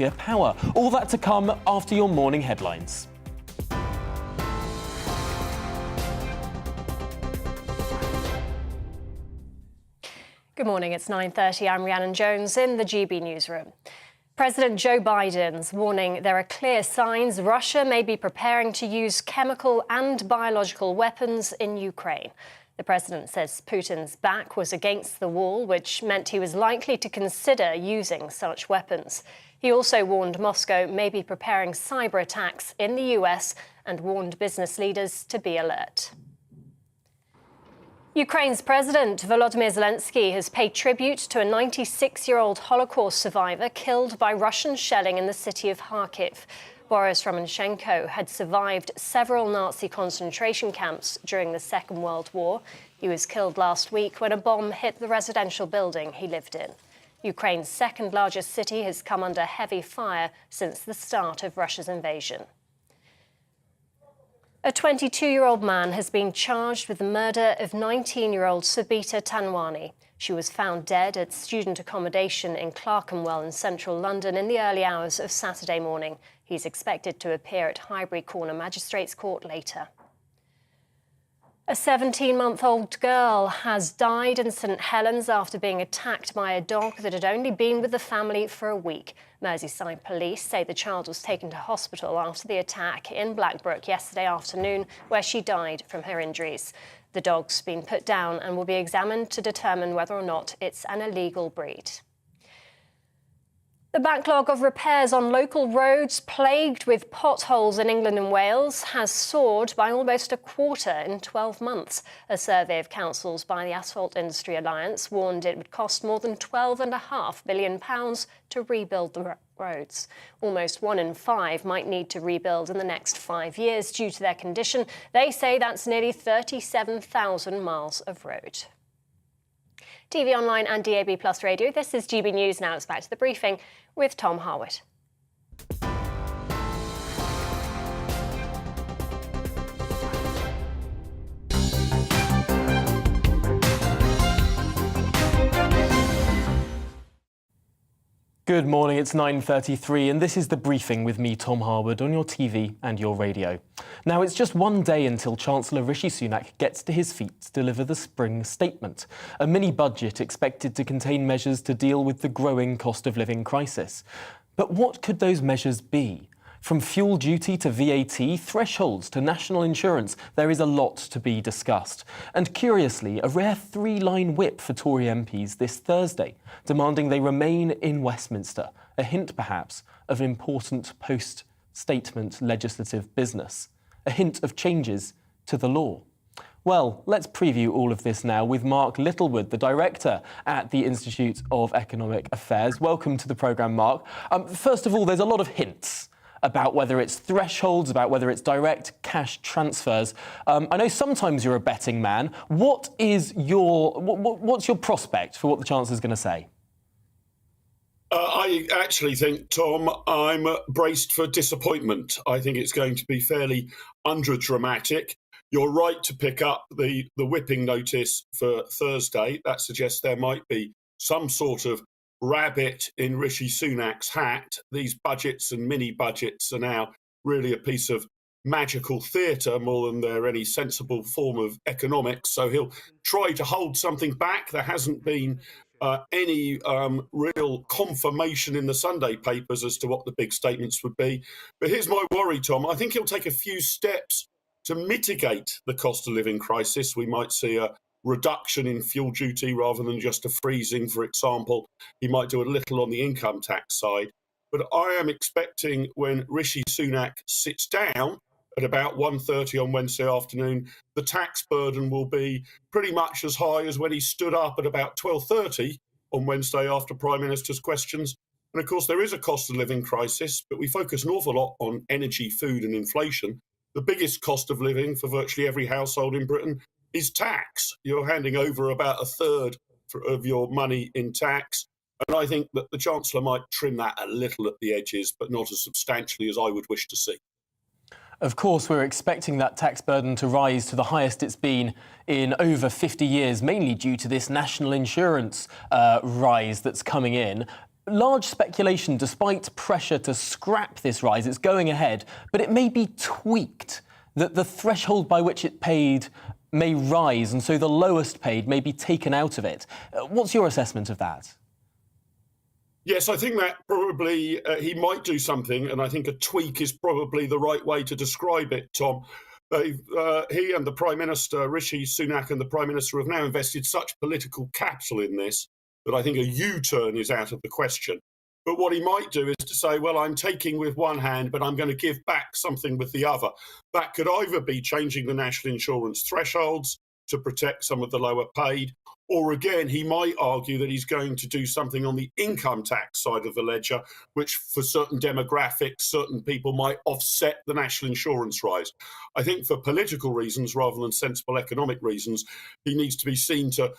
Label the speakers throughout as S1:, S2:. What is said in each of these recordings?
S1: nuclear power. All that to come after your morning headlines.
S2: Good morning, it's 9:30. I'm Rhiannon Jones in the GB newsroom. President Joe Biden's warning there are clear signs Russia may be preparing to use chemical and biological weapons in Ukraine. The president says Putin's back was against the wall, which meant he was likely to consider using such weapons. He also warned Moscow may be preparing cyber attacks in the US and warned business leaders to be alert. Ukraine's President Volodymyr Zelensky has paid tribute to a 96-year-old Holocaust survivor killed by Russian shelling in the city of Kharkiv. Boris Romanchenko had survived several Nazi concentration camps during the Second World War. He was killed last week when a bomb hit the residential building he lived in. Ukraine's second-largest city has come under heavy fire since the start of Russia's invasion. A 22-year-old man has been charged with the murder of 19-year-old Sabita Tanwani. She was found dead at student accommodation in Clerkenwell in central London in the early hours of Saturday morning. He's expected to appear at Highbury Corner Magistrates Court later. A 17-month-old girl has died in St Helens after being attacked by a dog that had only been with the family for a week. Merseyside police say the child was taken to hospital after the attack in Blackbrook yesterday afternoon, where she died from her injuries. The dog's been put down and will be examined to determine whether or not it's an illegal breed. The backlog of repairs on local roads plagued with potholes in England and Wales has soared by almost a quarter in 12 months. A survey of councils by the Asphalt Industry Alliance warned it would cost more than £12.5 billion to rebuild the roads. Almost 1 in 5 might need to rebuild in the next 5 years due to their condition. They say that's nearly 37,000 miles of road. TV Online and DAB Plus Radio, this is GB News. Now it's back to the briefing with Tom Harwood.
S1: Good morning, it's 9:33 and this is The Briefing with me, Tom Harwood, on your TV and your radio. Now, it's just one day until Chancellor Rishi Sunak gets to his feet to deliver the spring statement, a mini-budget expected to contain measures to deal with the growing cost of living crisis. But what could those measures be? From fuel duty to VAT, thresholds to national insurance, there is a lot to be discussed. And curiously, a rare 3-line whip for Tory MPs this Thursday, demanding they remain in Westminster, a hint perhaps of important post-statement legislative business, a hint of changes to the law. Well, let's preview all of this now with Mark Littlewood, the director at the Institute of Economic Affairs. Welcome to the programme, Mark. First of all, there's a lot of hints about whether it's thresholds, about whether it's direct cash transfers. I know sometimes you're a betting man. What's your prospect for what the Chancellor's going to say?
S3: I actually think, Tom, I'm braced for disappointment. I think it's going to be fairly underdramatic. You're right to pick up the whipping notice for Thursday. That suggests there might be some sort of rabbit in Rishi Sunak's hat. These budgets and mini-budgets are now really a piece of magical theatre more than they're any sensible form of economics. So he'll try to hold something back. There hasn't been any real confirmation in the Sunday papers as to what the big statements would be. But here's my worry, Tom. I think he'll take a few steps to mitigate the cost of living crisis. We might see a reduction in fuel duty rather than just a freezing, for example. He might do a little on the income tax side. But I am expecting when Rishi Sunak sits down at about 1:30 on Wednesday afternoon, the tax burden will be pretty much as high as when he stood up at about 12:30 on Wednesday after Prime Minister's questions. And of course, there is a cost of living crisis, but we focus an awful lot on energy, food and inflation. The biggest cost of living for virtually every household in Britain is tax. You're handing over about a third of your money in tax. And I think that the Chancellor might trim that a little at the edges, but not as substantially as I would wish to see.
S1: Of course, we're expecting that tax burden to rise to the highest it's been in over 50 years, mainly due to this national insurance rise that's coming in. large speculation, despite pressure to scrap this rise, it's going ahead, but it may be tweaked, that the threshold by which it paid may rise, and so the lowest paid may be taken out of it. What's your assessment of that?
S3: Yes, I think that probably he might do something, and I think a tweak is probably the right way to describe it, Tom. He and the Prime Minister, Rishi Sunak, and the Prime Minister have now invested such political capital in this that I think a U-turn is out of the question. But what he might do is to say, well, I'm taking with one hand, but I'm going to give back something with the other. That could either be changing the national insurance thresholds to protect some of the lower paid, or again, he might argue that he's going to do something on the income tax side of the ledger, which for certain demographics, certain people might offset the national insurance rise. I think for political reasons rather than sensible economic reasons, he needs to be seen to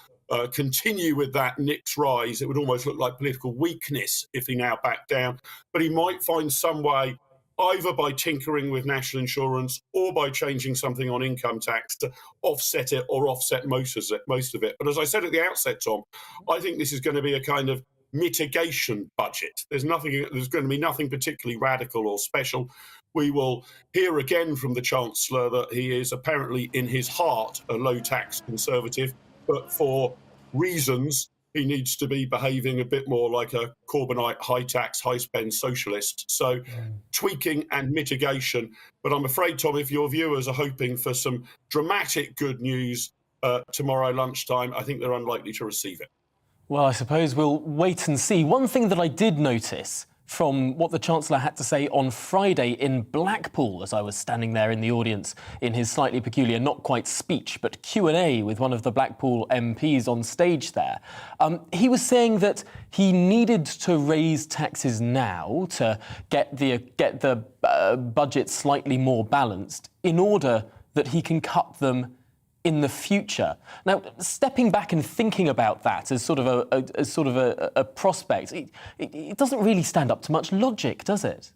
S3: continue with that Nick's rise. It would almost look like political weakness if he now backed down, but he might find some way, either by tinkering with national insurance or by changing something on income tax to offset it or offset most of it. But as I said at the outset, Tom, I think this is going to be a kind of mitigation budget. There's going to be nothing particularly radical or special. We will hear again from the Chancellor that he is apparently in his heart a low-tax conservative, but for reasons he needs to be behaving a bit more like a Corbynite high-tax, high-spend socialist. So tweaking and mitigation. But I'm afraid, Tom, if your viewers are hoping for some dramatic good news tomorrow lunchtime, I think they're unlikely to receive it.
S1: Well, I suppose we'll wait and see. One thing that I did notice from what the Chancellor had to say on Friday in Blackpool, as I was standing there in the audience in his slightly peculiar, not quite speech, but Q&A with one of the Blackpool MPs on stage there, he was saying that he needed to raise taxes now to get the budget slightly more balanced in order that he can cut them in the future. Now, stepping back and thinking about that as sort of a prospect, it doesn't really stand up to much logic, does it?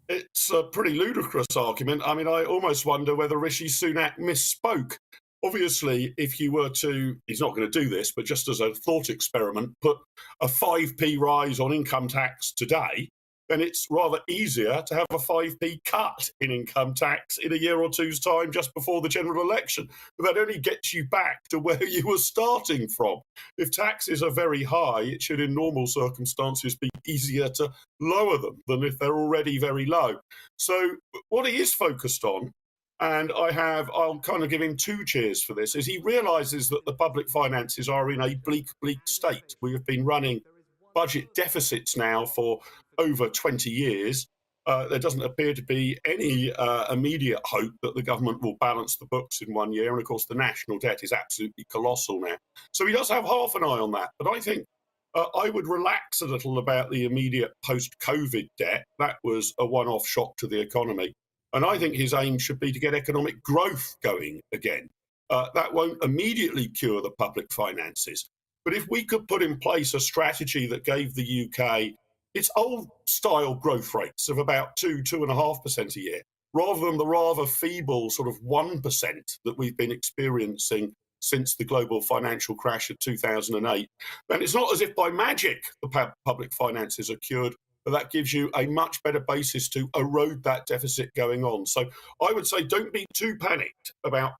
S3: It's a pretty ludicrous argument. I mean, I almost wonder whether Rishi Sunak misspoke. Obviously, if you were to, he's not going to do this, but just as a thought experiment, put a 5p rise on income tax today, then it's rather easier to have a 5p cut in income tax in a year or two's time just before the general election. But that only gets you back to where you were starting from. If taxes are very high, it should in normal circumstances be easier to lower them than if they're already very low. So what he is focused on, and I'll kind of give him two cheers for this, is he realises that the public finances are in a bleak state. We have been running budget deficits now for over 20 years. There doesn't appear to be any immediate hope that the government will balance the books in 1 year. And of course, the national debt is absolutely colossal now. So he does have half an eye on that. But I think I would relax a little about the immediate post-COVID debt. That was a one-off shock to the economy. And I think his aim should be to get economic growth going again. That won't immediately cure the public finances. But if we could put in place a strategy that gave the UK its old-style growth rates of about 2.5% a year, rather than the rather feeble sort of 1% that we've been experiencing since the global financial crash of 2008, then it's not as if by magic the public finances are cured, but that gives you a much better basis to erode that deficit going on. So I would say don't be too panicked about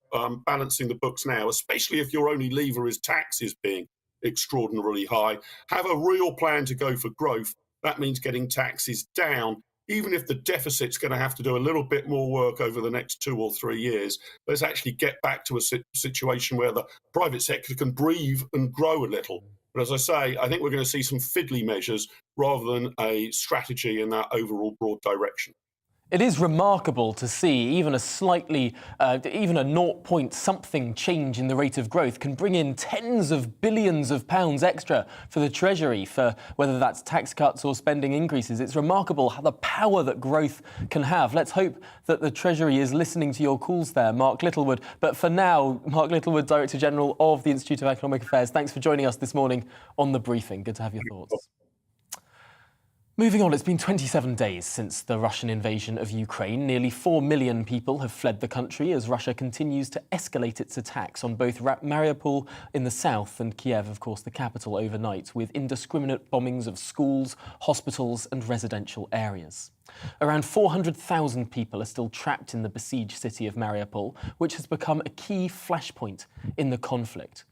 S3: balancing the books now, especially if your only lever is taxes being extraordinarily high. Have a real plan to go for growth. That means getting taxes down, even if the deficit's going to have to do a little bit more work over the next 2 or 3 years. Let's actually get back to a situation where the private sector can breathe and grow a little. But as I say, I think we're going to see some fiddly measures rather than a strategy in that overall broad direction.
S1: It is remarkable to see even a slightly, even a 0-point-something change in the rate of growth can bring in tens of billions of pounds extra for the Treasury, for whether that's tax cuts or spending increases. It's remarkable how the power that growth can have. Let's hope that the Treasury is listening to your calls there, Mark Littlewood. But for now, Mark Littlewood, Director General of the Institute of Economic Affairs, thanks for joining us this morning on The Briefing. Good to have your thoughts. Moving on, it's been 27 days since the Russian invasion of Ukraine. Nearly 4 million people have fled the country as Russia continues to escalate its attacks on both Mariupol in the south and Kiev, of course, the capital, overnight, with indiscriminate bombings of schools, hospitals and residential areas. Around 400,000 people are still trapped in the besieged city of Mariupol, which has become a key flashpoint in the conflict.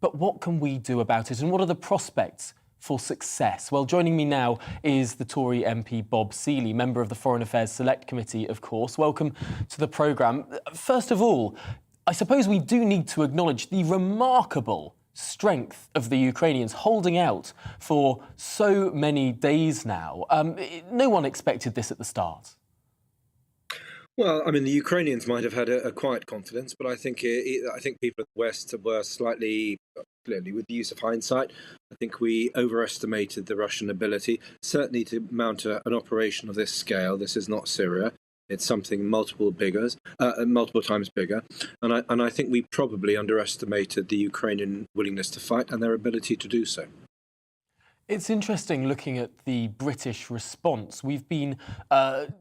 S1: But what can we do about it, and what are the prospects for success? Well, joining me now is the Tory MP Bob Seely, member of the Foreign Affairs Select Committee, of course. Welcome to the programme. First of all, I suppose we do need to acknowledge the remarkable strength of the Ukrainians holding out for so many days now. No one expected this at the start.
S4: Well, I mean, the Ukrainians might have had a quiet confidence, but I think people in the West were slightly, clearly with the use of hindsight, I think we overestimated the Russian ability, certainly to mount an operation of this scale. This is not Syria. It's something multiple times bigger. And I think we probably underestimated the Ukrainian willingness to fight and their ability to do so.
S1: It's interesting looking at the British response. We've been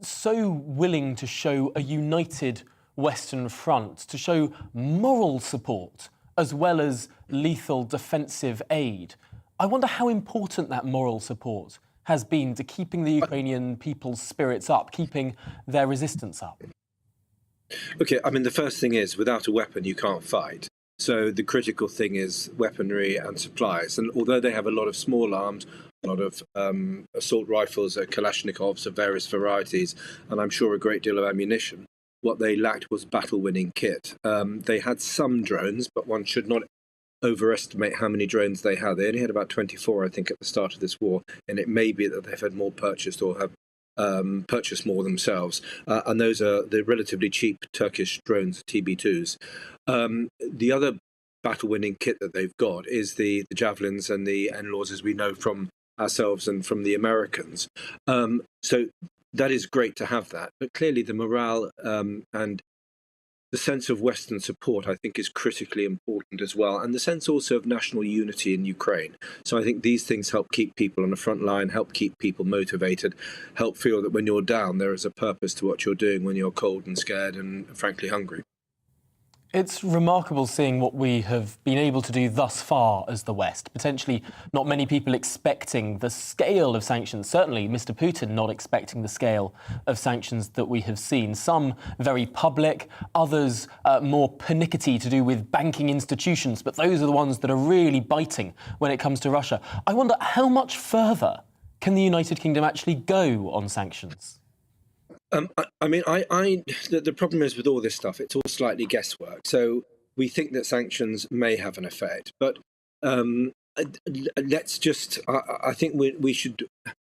S1: so willing to show a united Western Front, to show moral support as well as lethal defensive aid. I wonder how important that moral support has been to keeping the Ukrainian people's spirits up, keeping their resistance up.
S4: OK, I mean, the first thing is, without a weapon, you can't fight. So the critical thing is weaponry and supplies. And although they have a lot of small arms, a lot of assault rifles, Kalashnikovs of various varieties, and I'm sure a great deal of ammunition, what they lacked was battle-winning kit. They had some drones, but one should not overestimate how many drones they had. They only had about 24, I think, at the start of this war, and it may be that they've had more purchased or have purchased more themselves. And those are the relatively cheap Turkish drones, TB2s. The other battle-winning kit that they've got is the javelins and the NLAWs, as we know from ourselves and from the Americans. So that is great to have that. But clearly the morale and the sense of Western support, I think, is critically important as well. And the sense also of national unity in Ukraine. So I think these things help keep people on the front line, help keep people motivated, help feel that when you're down, there is a purpose to what you're doing when you're cold and scared and frankly hungry.
S1: It's remarkable seeing what we have been able to do thus far as the West. Potentially not many people expecting the scale of sanctions. Certainly Mr. Putin not expecting the scale of sanctions that we have seen. Some very public, others more pernickety to do with banking institutions. But those are the ones that are really biting when it comes to Russia. I wonder how much further can the United Kingdom actually go on sanctions?
S4: The problem is with all this stuff, it's all slightly guesswork. So we think that sanctions may have an effect, but let's just, I think we should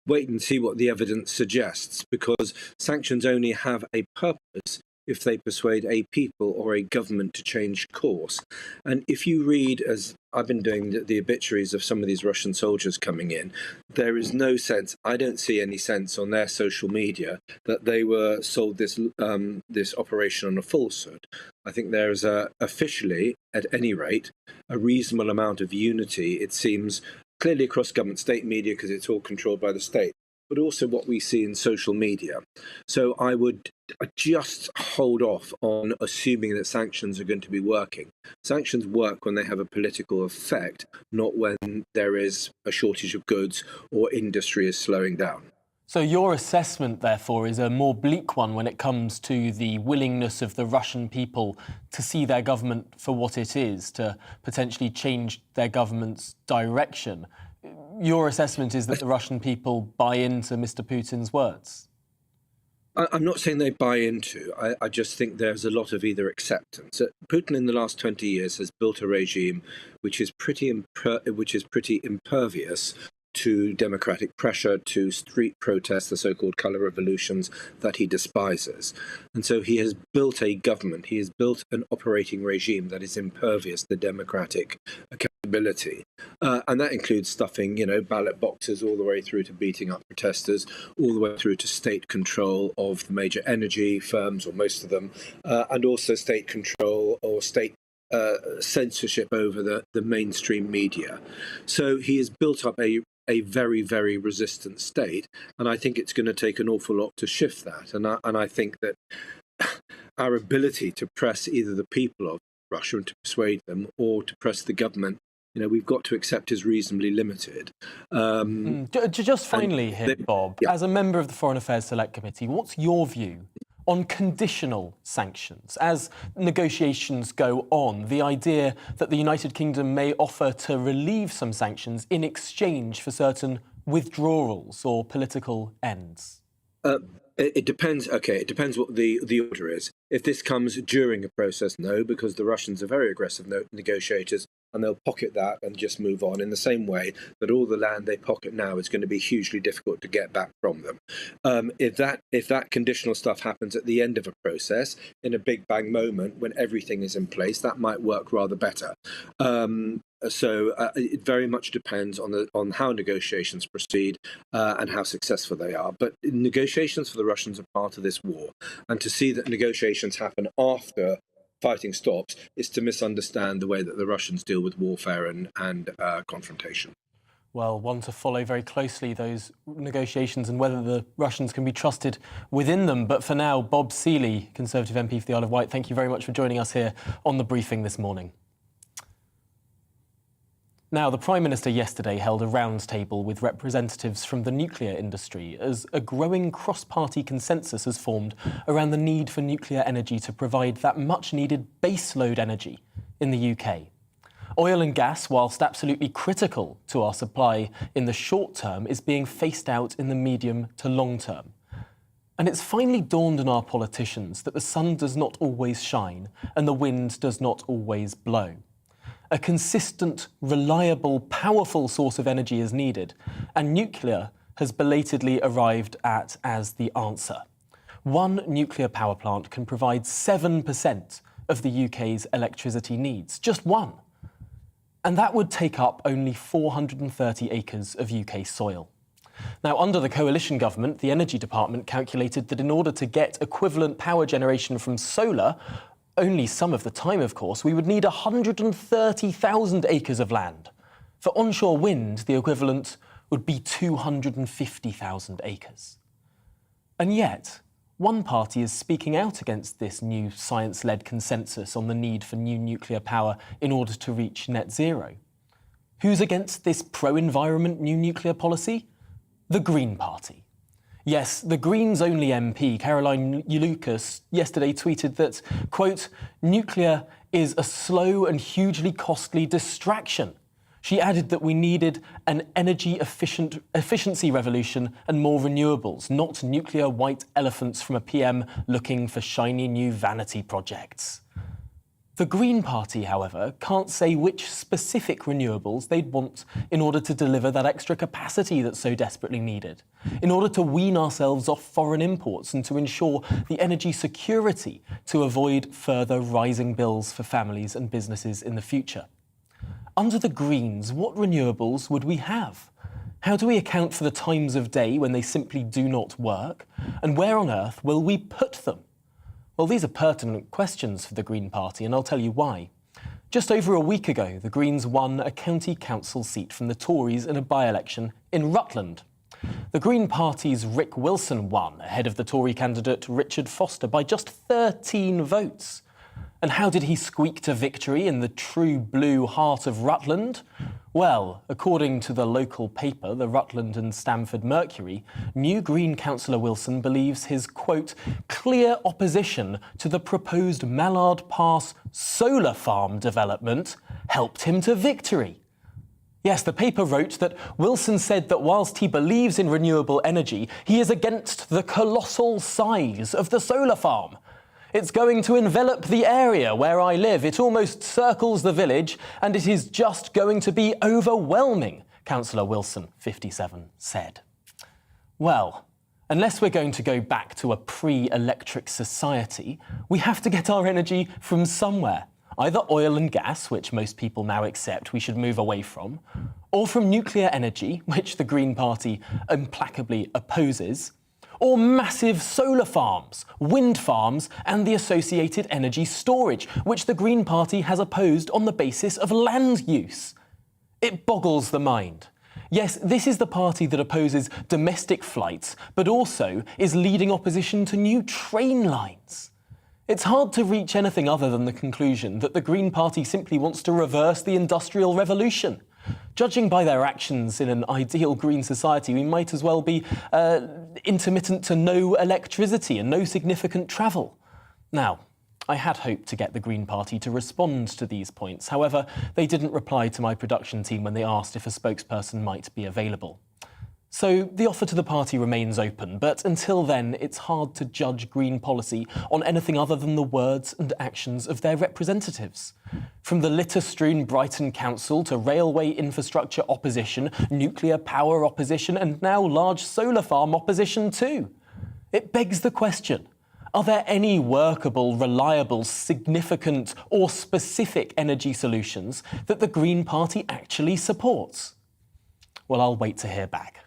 S4: wait and see what the evidence suggests, because sanctions only have a purpose if they persuade a people or a government to change course. And if you read, as I've been doing, the obituaries of some of these Russian soldiers coming in, there is no sense, I don't see any sense on their social media that they were sold this operation on a falsehood. I think there is officially, at any rate, a reasonable amount of unity, it seems, clearly across government state media, because it's all controlled by the state, but also what we see in social media. So I would just hold off on assuming that sanctions are going to be working. Sanctions work when they have a political effect, not when there is a shortage of goods or industry is slowing down.
S1: So your assessment, therefore, is a more bleak one when it comes to the willingness of the Russian people to see their government for what it is, to potentially change their government's direction. Your assessment is that the Russian people buy into Mr. Putin's words?
S4: I'm not saying they buy into. I just think there's a lot of either acceptance. Putin in the last 20 years has built a regime which is pretty impervious to democratic pressure, to street protests, the so-called colour revolutions that he despises. And so he has built a government, he has built an operating regime that is impervious to democratic accountability. And that includes stuffing, ballot boxes all the way through to beating up protesters, all the way through to state control of the major energy firms, or most of them, and also state control or state censorship over the mainstream media. So he has built up a a very, very resistant state. And I think it's going to take an awful lot to shift that. And I think that our ability to press either the people of Russia and to persuade them, or to press the government, we've got to accept is reasonably limited.
S1: Just finally here, Bob, as a member of the Foreign Affairs Select Committee, what's your view on conditional sanctions? As negotiations go on, the idea that the United Kingdom may offer to relieve some sanctions in exchange for certain withdrawals or political ends?
S4: It depends. Okay, it depends what the order is. If this comes during a process, no, because the Russians are very aggressive negotiators, and they'll pocket that and just move on in the same way that all the land they pocket now is going to be hugely difficult to get back from them. If that conditional stuff happens at the end of a process, in a big bang moment when everything is in place, that might work rather better. So it very much depends on how negotiations proceed and how successful they are. But negotiations for the Russians are part of this war, and to see that negotiations happen after fighting stops is to misunderstand the way that the Russians deal with warfare and confrontation.
S1: Well, one to follow very closely, those negotiations, and whether the Russians can be trusted within them. But for now, Bob Seeley, Conservative MP for the Isle of Wight, thank you very much for joining us here on The Briefing this morning. Now, the Prime Minister yesterday held a roundtable with representatives from the nuclear industry as a growing cross-party consensus has formed around the need for nuclear energy to provide that much-needed baseload energy in the UK. Oil and gas, whilst absolutely critical to our supply in the short term, is being phased out in the medium to long term. And it's finally dawned on our politicians that the sun does not always shine and the wind does not always blow. A consistent, reliable, powerful source of energy is needed, and nuclear has belatedly arrived as the answer. One nuclear power plant can provide 7% of the UK's electricity needs, just one. And that would take up only 430 acres of UK soil. Now, under the coalition government, the Energy Department calculated that in order to get equivalent power generation from solar, only some of the time, of course, we would need 130,000 acres of land. For onshore wind, the equivalent would be 250,000 acres. And yet, one party is speaking out against this new science-led consensus on the need for new nuclear power in order to reach net zero. Who's against this pro-environment new nuclear policy? The Green Party. Yes, the Greens' only MP, Caroline Lucas, yesterday tweeted that, quote, nuclear is a slow and hugely costly distraction. She added that we needed an energy efficiency revolution and more renewables, not nuclear white elephants from a PM looking for shiny new vanity projects. The Green Party, however, can't say which specific renewables they'd want in order to deliver that extra capacity that's so desperately needed, in order to wean ourselves off foreign imports and to ensure the energy security to avoid further rising bills for families and businesses in the future. Under the Greens, what renewables would we have? How do we account for the times of day when they simply do not work? And where on earth will we put them? Well, these are pertinent questions for the Green Party, and I'll tell you why. Just over a week ago, the Greens won a county council seat from the Tories in a by-election in Rutland. The Green Party's Rick Wilson won ahead of the Tory candidate Richard Foster by just 13 votes. And how did he squeak to victory in the true blue heart of Rutland? Well, according to the local paper, the Rutland and Stamford Mercury, new Green councillor Wilson believes his, quote, clear opposition to the proposed Mallard Pass solar farm development helped him to victory. Yes, the paper wrote that Wilson said that whilst he believes in renewable energy, he is against the colossal size of the solar farm. It's going to envelop the area where I live. It almost circles the village, and it is just going to be overwhelming, Councillor Wilson, 57, said. Well, unless we're going to go back to a pre-electric society, we have to get our energy from somewhere. Either oil and gas, which most people now accept we should move away from, or from nuclear energy, which the Green Party implacably opposes, or massive solar farms, wind farms, and the associated energy storage, which the Green Party has opposed on the basis of land use. It boggles the mind. Yes, this is the party that opposes domestic flights, but also is leading opposition to new train lines. It's hard to reach anything other than the conclusion that the Green Party simply wants to reverse the Industrial Revolution. Judging by their actions in an ideal green society, we might as well be intermittent to no electricity and no significant travel. Now, I had hoped to get the Green Party to respond to these points. However, they didn't reply to my production team when they asked if a spokesperson might be available. So the offer to the party remains open, but until then, it's hard to judge Green policy on anything other than the words and actions of their representatives. From the litter-strewn Brighton Council to railway infrastructure opposition, nuclear power opposition, and now large solar farm opposition too. It begs the question, are there any workable, reliable, significant or specific energy solutions that the Green Party actually supports? Well, I'll wait to hear back.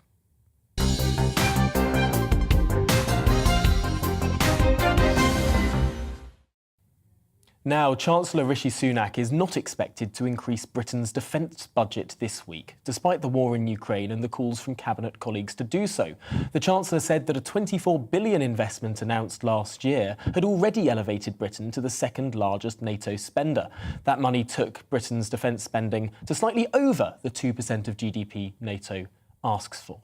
S1: Now, Chancellor Rishi Sunak is not expected to increase Britain's defence budget this week, despite the war in Ukraine and the calls from Cabinet colleagues to do so. The Chancellor said that a £24 billion investment announced last year had already elevated Britain to the second largest NATO spender. That money took Britain's defence spending to slightly over the 2% of GDP NATO asks for.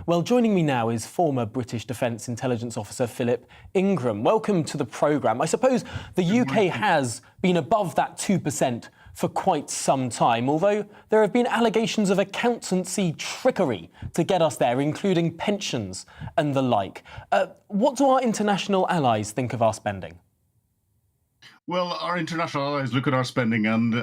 S1: Well, joining me now is former British Defence Intelligence Officer Philip Ingram. Welcome to the programme. I suppose the UK has been above that 2% for quite some time, although there have been allegations of accountancy trickery to get us there, including pensions and the like. What do our international allies think of our spending?
S5: Well, our international allies look at our spending and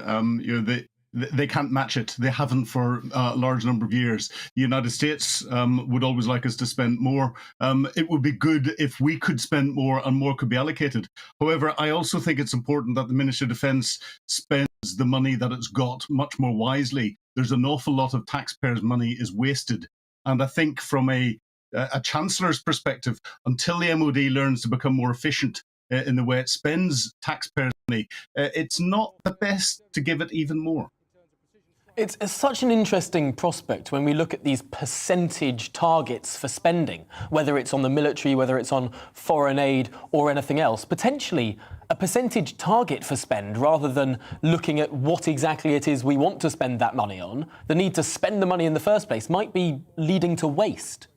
S5: they can't match it. They haven't for a large number of years. The United States would always like us to spend more. It would be good if we could spend more and more could be allocated. However, I also think it's important that the Ministry of Defence spends the money that it's got much more wisely. There's an awful lot of taxpayers' money is wasted. And I think from a Chancellor's perspective, until the MOD learns to become more efficient in the way it spends taxpayers' money, it's not the best to give it even more.
S1: It's such an interesting prospect when we look at these percentage targets for spending, whether it's on the military, whether it's on foreign aid or anything else. Potentially a percentage target for spend rather than looking at what exactly it is we want to spend that money on. The need to spend the money in the first place might be leading to waste.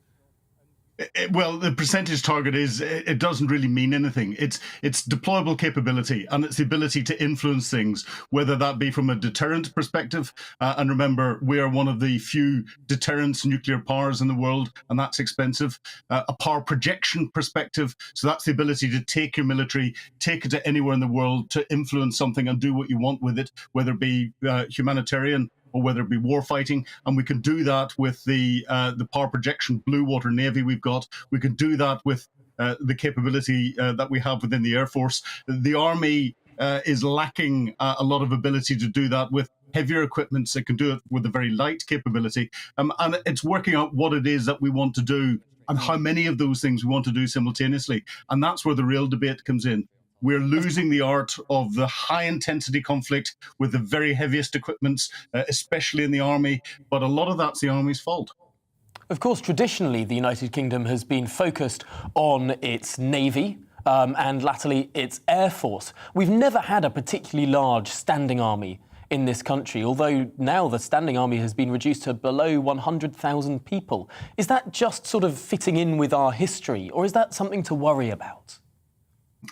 S5: Well, the percentage target it doesn't really mean anything. It's deployable capability and it's the ability to influence things, whether that be from a deterrent perspective. And remember, we are one of the few deterrence nuclear powers in the world, and that's expensive. A power projection perspective. So that's the ability to take your military, take it to anywhere in the world to influence something and do what you want with it, whether it be humanitarian or whether it be war fighting. And we can do that with the power projection blue water navy we've got. We can do that with the capability that we have within the Air Force. The Army is lacking a lot of ability to do that with heavier equipment. It can do it with a very light capability. And it's working out what it is that we want to do and how many of those things we want to do simultaneously. And that's where the real debate comes in. We're losing the art of the high-intensity conflict with the very heaviest equipments, especially in the Army, but a lot of that's the Army's fault.
S1: Of course, traditionally, the United Kingdom has been focused on its navy and latterly its air force. We've never had a particularly large standing army in this country, although now the standing army has been reduced to below 100,000 people. Is that just sort of fitting in with our history, or is that something to worry about?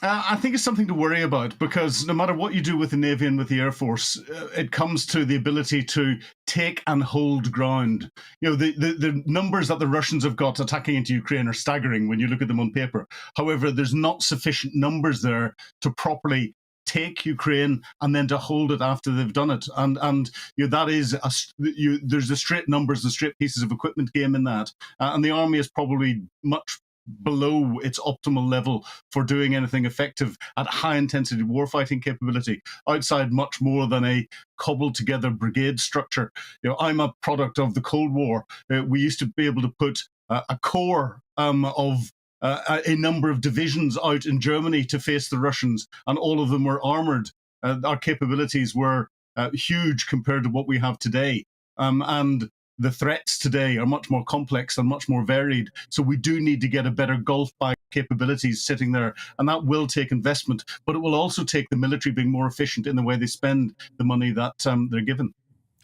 S5: I think it's something to worry about, because no matter what you do with the Navy and with the Air Force, it comes to the ability to take and hold ground. You know, the numbers that the Russians have got attacking into Ukraine are staggering when you look at them on paper. However, there's not sufficient numbers there to properly take Ukraine and then to hold it after they've done it. And you know, that is there's the straight numbers, the straight pieces of equipment game in that. And the Army is probably much below its optimal level for doing anything effective at high-intensity warfighting capability, outside much more than a cobbled-together brigade structure. You know, I'm a product of the Cold War. We used to be able to put a corps of a number of divisions out in Germany to face the Russians, and all of them were armoured. Our capabilities were huge compared to what we have today. And the threats today are much more complex and much more varied. So we do need to get a better Gulf by capabilities sitting there, and that will take investment, but it will also take the military being more efficient in the way they spend the money that they're given.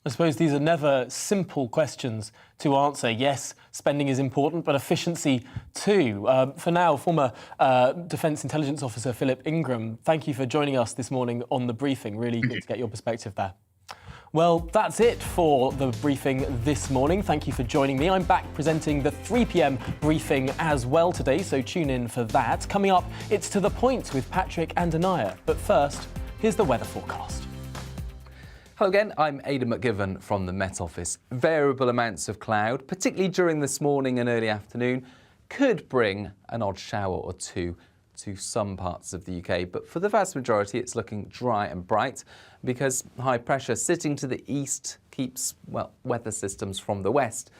S1: I suppose these are never simple questions to answer. Yes, spending is important, but efficiency too. For now, former Defence Intelligence Officer Philip Ingram, thank you for joining us this morning on The Briefing. Really good to get your perspective there. Well, that's it for The Briefing this morning. Thank you for joining me. I'm back presenting the 3 p.m. briefing as well today, so tune in for that. Coming up, it's To The Point with Patrick and Anaya. But first, here's the weather forecast.
S6: Hello again, I'm Aidan McGivern from the Met Office. Variable amounts of cloud, particularly during this morning and early afternoon, could bring an odd shower or two to some parts of the UK. But for the vast majority, it's looking dry and bright because high pressure sitting to the east keeps, well, weather systems from the west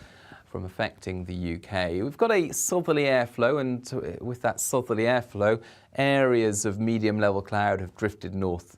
S6: from affecting the UK. We've got a southerly airflow, and with that southerly airflow, areas of medium level cloud have drifted north